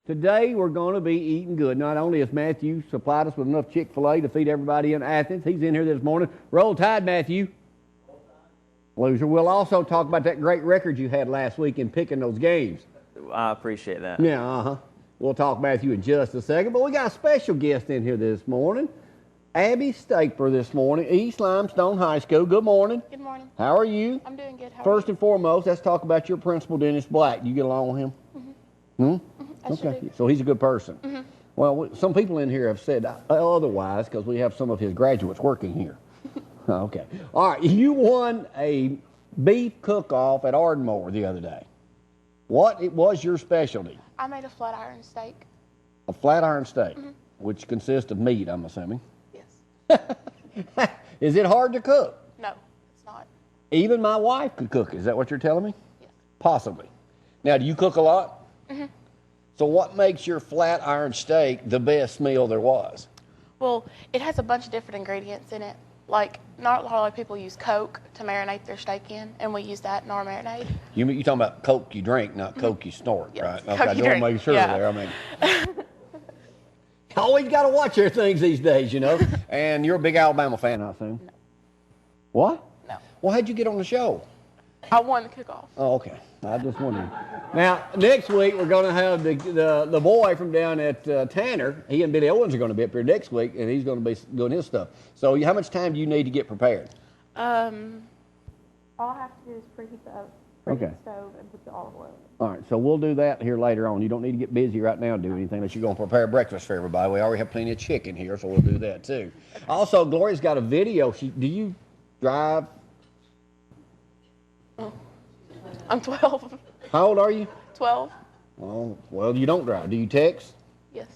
Today we're going to be eating good. Not only has Matthew supplied us with enough Chick-fil-A to feed everybody in Athens, he's in here this morning. Roll Tide, Matthew. Loser. We'll also talk about that great record you had last week in picking those games. I appreciate that. Yeah, We'll talk Matthew in just a second, but we got a special guest in here this morning. Abby Stapler this morning, East Limestone High School. Good morning. Good morning. How are you? I'm doing good. How are First you? and foremost, let's talk about your principal, Dennis Black. You get along with him? I sure Okay, do. so he's a good person. Well, some people in here have said otherwise because we have some of his graduates working here. Okay. All right, you won a beef cook-off at Ardmore the other day. What was your specialty? I made a flat iron steak. A flat iron steak, which consists of meat, I'm assuming. Yes. Is it hard to cook? No, it's not. Even my wife could cook it. Is that what you're telling me? Yes. Possibly. Now, do you cook a lot? So what makes your flat iron steak the best meal there was? Well, it has a bunch of different ingredients in it. Like, not a lot of people use Coke to marinate their steak in, and we use that in our marinade. You talking about Coke you drink, not Coke you snort, Yes, right? Coke Okay, I you don't drink, make sure yeah. there. I mean, always got to watch their things these days, you know. And you're a big Alabama fan, I assume. No. What? No. Well, how'd you get on the show? I won the cook-off. Oh, okay. I just wondered. Now, next week, we're going to have the boy from down at Tanner. He and Billy Owens are going to be up here next week, and he's going to be doing his stuff. So how much time do you need to get prepared? All I have to do is preheat the stove and put the olive oil in it. All right, so we'll do that here later on. You don't need to get busy right now and do anything unless you're going to prepare breakfast for everybody. We already have plenty of chicken here, so we'll do that too. Also, Gloria's got a video. Do you drive? I'm 12. How old are you? 12? Oh, well, you don't drive. Do you text? Yes.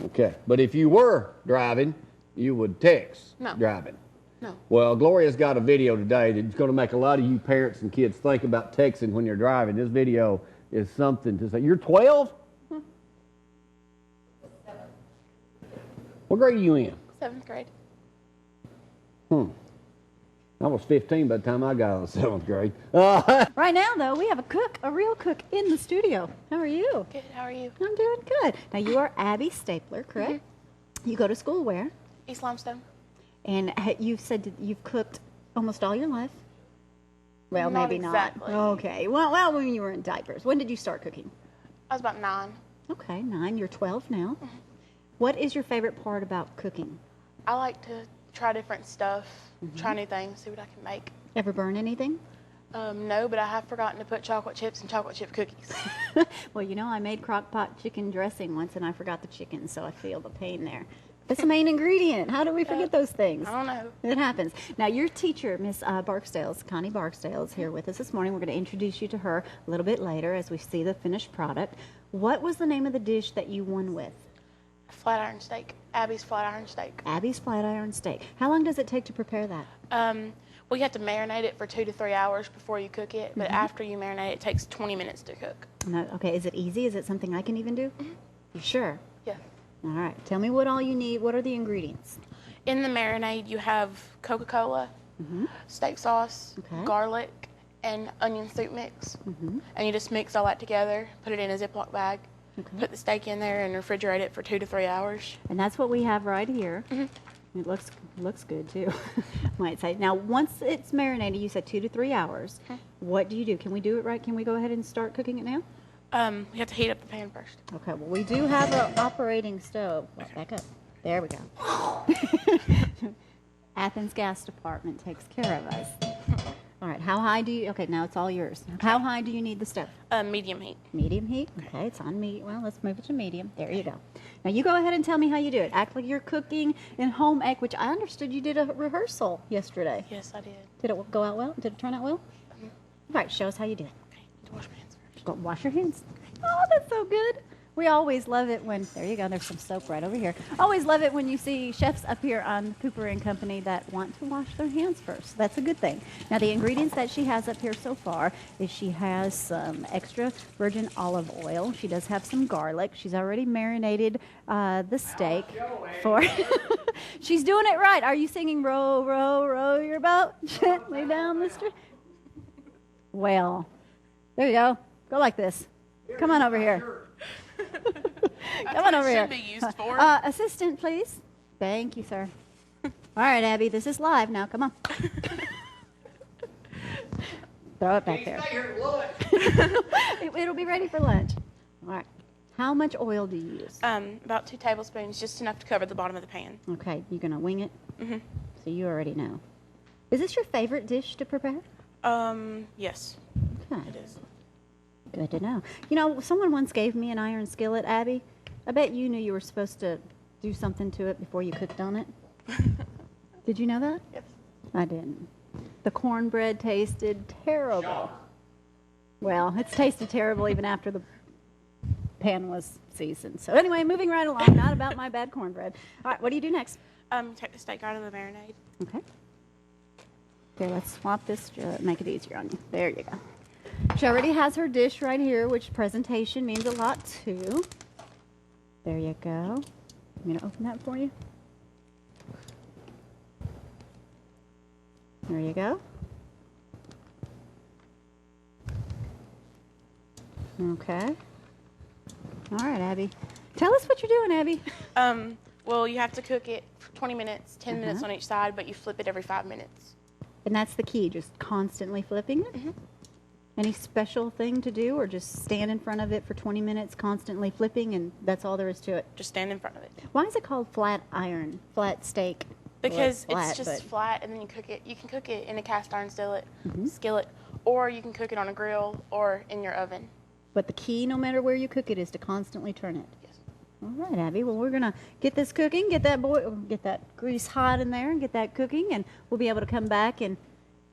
Okay, but if you were driving, you would text driving. No. Well, Gloria's got a video today that's going to make a lot of you parents and kids think about texting when you're driving. This video is something to say. You're 12? What grade are you in? 7th grade. I was 15 by the time I got out of the 7th grade. Right now, though, we have a real cook in the studio. How are you? Good. How are you? I'm doing good. Now, you are Abby Stapler, correct? You go to school where? East Limestone. And you've said that you've cooked almost all your life? Well, Not maybe exactly. not. Okay. Well, when you were in diapers. When did you start cooking? I was about 9. Okay, 9. You're 12 now. What is your favorite part about cooking? I like to try different stuff, try new things, see what I can make. Ever burn anything? No, but I have forgotten to put chocolate chips in chocolate chip cookies. Well, you know, I made crock pot chicken dressing once, and I forgot the chicken, so I feel the pain there. That's the main ingredient. How do we forget those things? I don't know. It happens. Now, your teacher, Miss Connie Barksdale, is here with us this morning. We're going to introduce you to her a little bit later as we see the finished product. What was the name of the dish that you won with? Flat iron steak. Abby's flat iron steak. Abby's flat iron steak. How long does it take to prepare that? Well, you have to marinate it for 2 to 3 hours before you cook it, but after you marinate it, it takes 20 minutes to cook. No, okay, is it easy? Is it something I can even do? You sure? Yeah. All right. Tell me what all you need. What are the ingredients? In the marinade, you have Coca-Cola, steak sauce, garlic, and onion soup mix. And you just mix all that together, put it in a Ziploc bag, put the steak in there, and refrigerate it for 2 to 3 hours. And that's what we have right here. It looks good too, might say. Now, once it's marinated, you said 2 to 3 hours. What do you do? Can we do it right? Can we go ahead and start cooking it now? We have to heat up the pan first. Okay, well, we do have an operating stove. Well, back up. There we go. Athens Gas Department takes care of us. All right, how high do you, okay, now it's all yours. How high do you need the stove? Medium heat. Medium heat? Okay, it's on medium. Well, let's move it to medium. There you go. Now, you go ahead and tell me how you do it. Act like you're cooking in home ec, which I understood you did a rehearsal yesterday. Yes, I did. Did it go out well? Did it turn out well? All right, show us how you do it. Okay, to wash my hands first. Go wash your hands. Oh, that's so good. We always love it when, there you go, there's some soap right over here. Always love it when you see chefs up here on Cooper and Company that want to wash their hands first. That's a good thing. Now, the ingredients that she has up here so far is she has some extra virgin olive oil. She does have some garlic. She's already marinated the steak for... She's doing it right. Are you singing row, row, row your boat gently down the street? Well, there you go. Go like this. Come on over here. Come on over here. Should be used for. Assistant, please. Thank you, sir. All right, Abby, this is live now. Come on. Throw it back there. Stay here at lunch. It'll be ready for lunch. All right. How much oil do you use? About 2 tablespoons, just enough to cover the bottom of the pan. Okay, you gonna wing it? Mm-hmm. So you already know. Is this your favorite dish to prepare? Yes, Okay. it is. Good to know. You know, someone once gave me an iron skillet, Abby. I bet you knew you were supposed to do something to it before you cooked on it. Did you know that? Yes. I didn't. The cornbread tasted terrible. Well, it's tasted terrible even after the pan was seasoned. So anyway, moving right along, not about my bad cornbread. All right, what do you do next? Take the steak out of the marinade. Okay. Okay, let's swap this, make it easier on you. There you go. She already has her dish right here, which presentation means a lot too. There you go. Want me to open that for you? There you go. Okay. All right, Abby. Tell us what you're doing, Abby. Well, you have to cook it for 20 minutes, 10 minutes on each side, but you flip it every 5 minutes. And that's the key, just constantly flipping it? Mm-hmm. Any special thing to do, or just stand in front of it for 20 minutes, constantly flipping, and that's all there is to it? Just stand in front of it. Why is it called flat iron, flat steak? Because Well, it's just but- flat, and then you cook it. You can cook it in a cast iron skillet, or you can cook it on a grill or in your oven. But the key, no matter where you cook it, is to constantly turn it. Yes. All right, Abby. Well, we're gonna get this cooking, get that grease hot in there, and get that cooking, and we'll be able to come back in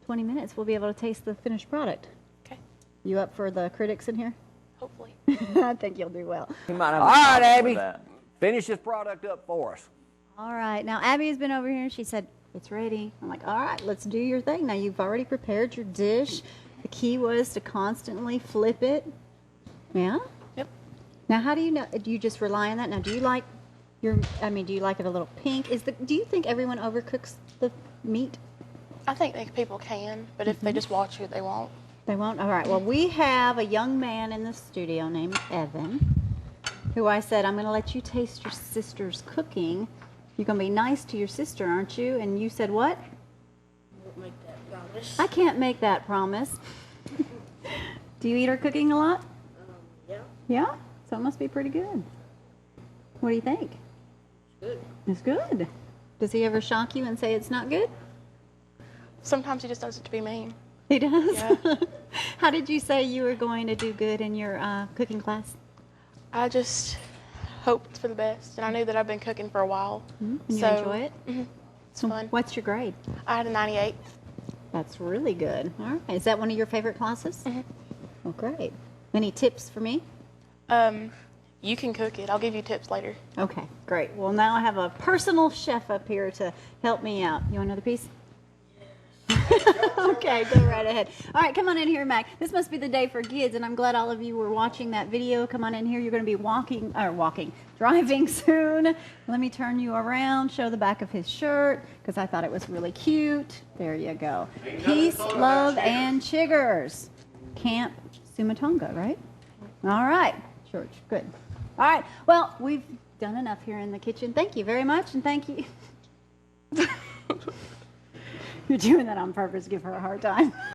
20 minutes. We'll be able to taste the finished product. Okay. You up for the critics in here? Hopefully. I think you'll do well. He might have All a right, problem Abby. with that. Finish this product up for us. All right. Now, Abby has been over here. She said, it's ready. I'm like, all right, let's do your thing. Now, you've already prepared your dish. The key was to constantly flip it. Yeah? Yep. Now, how do you know? Do you just rely on that? Now, do you like do you like it a little pink? Do you think everyone overcooks the meat? I think people can, but if they just watch it, they won't. They won't? All right. Well, we have a young man in the studio named Evan, who I said, I'm going to let you taste your sister's cooking. You're going to be nice to your sister, aren't you? And you said what? Won't make that promise. I can't make that promise. Do you eat her cooking a lot? Yeah. Yeah? So it must be pretty good. What do you think? Good. It's good. Does he ever shock you and say it's not good? Sometimes he just does it to be mean. He does? Yeah. How did you say you were going to do good in your cooking class? I just hoped for the best, and I knew that I've been cooking for a while. And you enjoy it? Mm-hmm. It's So fun. What's your grade? I had a 98. That's really good. All right. Is that one of your favorite classes? Mhm. Well, great. Any tips for me? You can cook it. I'll give you tips later. Okay, great. Well, now I have a personal chef up here to help me out. You want another piece? Okay, go right ahead. All right, come on in here, Mac. This must be the day for kids, and I'm glad all of you were watching that video. Come on in here. You're going to be driving soon. Let me turn you around, show the back of his shirt, because I thought it was really cute. There you go. Peace, love, and chiggers. Camp Sumatonga, right? All right, George, good. All right, well, we've done enough here in the kitchen. Thank you very much, and thank you. You're doing that on purpose, give her a hard time.